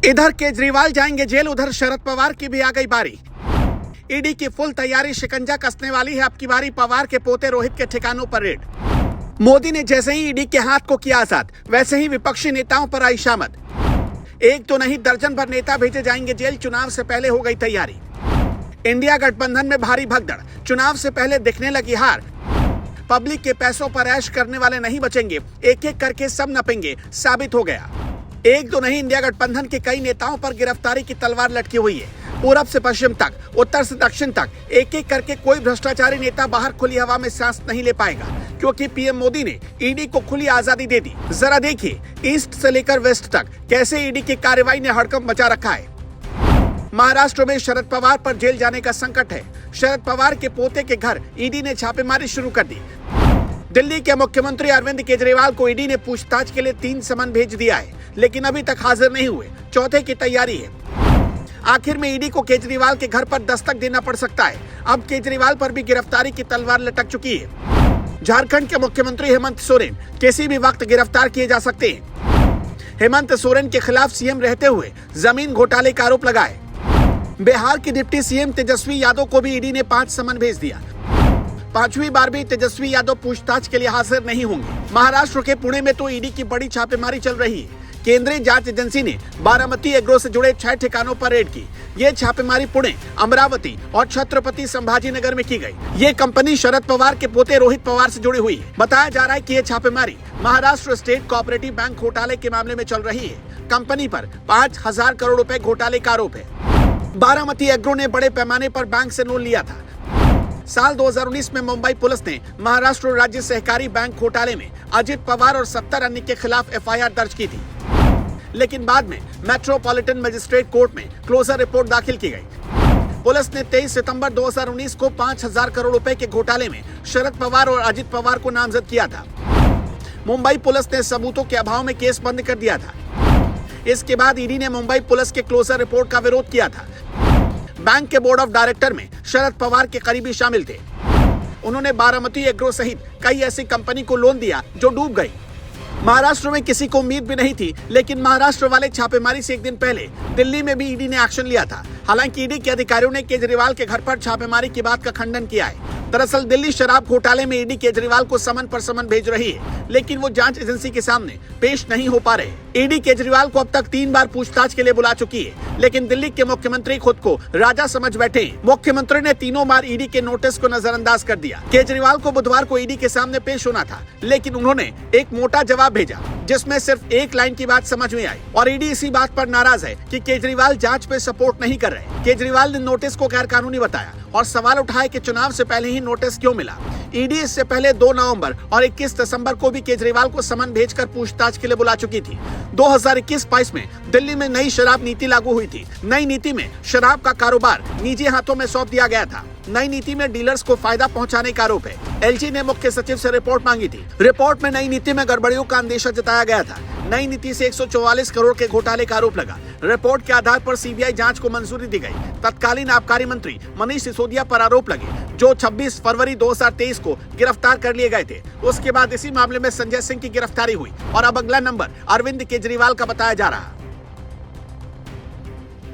इधर केजरीवाल जाएंगे जेल, उधर शरद पवार की भी आ गई बारी। ईडी की फुल तैयारी, शिकंजा कसने वाली है अब की बारी। पवार के पोते रोहित के ठिकानों पर रेड। मोदी ने जैसे ही ईडी के हाथ को किया आजाद, वैसे ही विपक्षी नेताओं पर आई शामत। एक तो नहीं, दर्जन भर नेता भेजे जाएंगे जेल। चुनाव से पहले हो गई तैयारी। इंडिया गठबंधन में भारी भगदड़, चुनाव से पहले दिखने लगी हार। पब्लिक के पैसों पर ऐश करने वाले नहीं बचेंगे, एक एक करके सब नपेंगे, साबित हो गया। एक तो नहीं, इंडिया गठबंधन के कई नेताओं पर गिरफ्तारी की तलवार लटकी हुई है। पूरब से पश्चिम तक, उत्तर से दक्षिण तक, एक एक करके कोई भ्रष्टाचारी नेता बाहर खुली हवा में सांस नहीं ले पाएगा, क्योंकि पीएम मोदी ने ईडी को खुली आजादी दे दी। जरा देखिए, ईस्ट से लेकर वेस्ट तक कैसे ईडी की कार्रवाई ने हड़कंप मचा रखा है। महाराष्ट्र में शरद पवार पर जेल जाने का संकट है। शरद पवार के पोते के घर ईडी ने छापेमारी शुरू कर दी। दिल्ली के मुख्यमंत्री अरविंद केजरीवाल को ईडी ने पूछताछ के लिए 3 समन भेज दिया है, लेकिन अभी तक हाजिर नहीं हुए। चौथे की तैयारी है। आखिर में ईडी को केजरीवाल के घर पर दस्तक देना पड़ सकता है। अब केजरीवाल पर भी गिरफ्तारी की तलवार लटक चुकी है। झारखंड के मुख्यमंत्री हेमंत सोरेन किसी भी वक्त गिरफ्तार किए जा सकते हैं। हेमंत सोरेन के खिलाफ सीएम रहते हुए जमीन घोटाले का आरोप लगाए। बिहार की डिप्टी सीएम तेजस्वी यादव को भी ईडी ने 5 समन भेज दिया। 5वीं बार भी तेजस्वी यादव पूछताछ के लिए हाजिर नहीं होंगे। महाराष्ट्र के पुणे में तो ईडी की बड़ी छापेमारी चल रही है। केंद्रीय जांच एजेंसी ने बारामती एग्रो से जुड़े 6 ठिकानों पर रेड की। ये छापेमारी पुणे, अमरावती और छत्रपति संभाजीनगर में की गई। ये कंपनी शरद पवार के पोते रोहित पवार से जुड़ी हुई है। बताया जा रहा है कि ये छापेमारी महाराष्ट्र स्टेट कोऑपरेटिव बैंक घोटाले के मामले में चल रही है। कंपनी पर 5,000 करोड़ रुपए घोटाले का आरोप है। बारामती एग्रो ने बड़े पैमाने पर बैंक से लोन लिया था। साल 2019 में मुंबई पुलिस ने महाराष्ट्र राज्य सहकारी बैंक घोटाले में अजित पवार और 70 अन्य के खिलाफ एफआईआर दर्ज की थी, लेकिन बाद में मेट्रोपॉलिटन मजिस्ट्रेट कोर्ट में क्लोजर रिपोर्ट दाखिल की गई। पुलिस ने 23 सितंबर 2019 को 5,000 करोड़ रुपए के घोटाले में शरद पवार और अजित पवार को नामजद किया था। मुंबई पुलिस ने सबूतों के अभाव में केस बंद कर दिया था। इसके बाद ईडी ने मुंबई पुलिस के क्लोजर रिपोर्ट का विरोध किया था। बैंक के बोर्ड ऑफ डायरेक्टर में शरद पवार के करीबी शामिल थे। उन्होंने बारामती एग्रो सहित कई ऐसी कंपनी को लोन दिया जो डूब गई। महाराष्ट्र में किसी को उम्मीद भी नहीं थी, लेकिन महाराष्ट्र वाले छापेमारी से एक दिन पहले दिल्ली में भी ईडी ने एक्शन लिया था। हालांकि ईडी के अधिकारियों ने केजरीवाल के घर पर छापेमारी की बात का खंडन किया है। दरअसल दिल्ली शराब घोटाले में ईडी केजरीवाल को समन पर समन भेज रही है, लेकिन वो जांच एजेंसी के सामने पेश नहीं हो पा रहे। ईडी केजरीवाल को अब तक 3 बार पूछताछ के लिए बुला चुकी है, लेकिन दिल्ली के मुख्यमंत्री खुद को राजा समझ बैठे हैं। मुख्यमंत्री ने तीनों बार ईडी के नोटिस को नजरअंदाज कर दिया। केजरीवाल को बुधवार को ईडी के सामने पेश होना था, लेकिन उन्होंने एक मोटा जवाब भेजा जिसमें सिर्फ एक लाइन की बात समझ में आई, और ईडी इसी बात पर नाराज है कि केजरीवाल जांच पे सपोर्ट नहीं कर रहे। केजरीवाल ने नोटिस को गैर कानूनी बताया और सवाल उठाए कि चुनाव से पहले ही नोटिस क्यों मिला। ईडी इससे पहले 2 नवंबर और 21 दिसंबर को भी केजरीवाल को समन भेजकर पूछताछ के लिए बुला चुकी थी। 2021-22 में दिल्ली में नई शराब नीति लागू हुई थी। नई नीति में शराब का कारोबार निजी हाथों में सौंप दिया गया था। नई नीति में डीलर्स को फायदा पहुंचाने का आरोप है। एलजी ने मुख्य सचिव से रिपोर्ट मांगी थी। रिपोर्ट में नई नीति में गड़बड़ियों का अंदेशा जताया गया था। नई नीति से 144 करोड़ के घोटाले का आरोप लगा। रिपोर्ट के आधार पर सीबीआई जांच को मंजूरी दी गई। तत्कालीन आबकारी मंत्री मनीष सिसोदिया पर आरोप लगे, जो 26 फरवरी 2023 को गिरफ्तार कर लिए गए थे। उसके बाद इसी मामले में संजय सिंह की गिरफ्तारी हुई और अब अगला नंबर अरविंद केजरीवाल का बताया जा रहा है।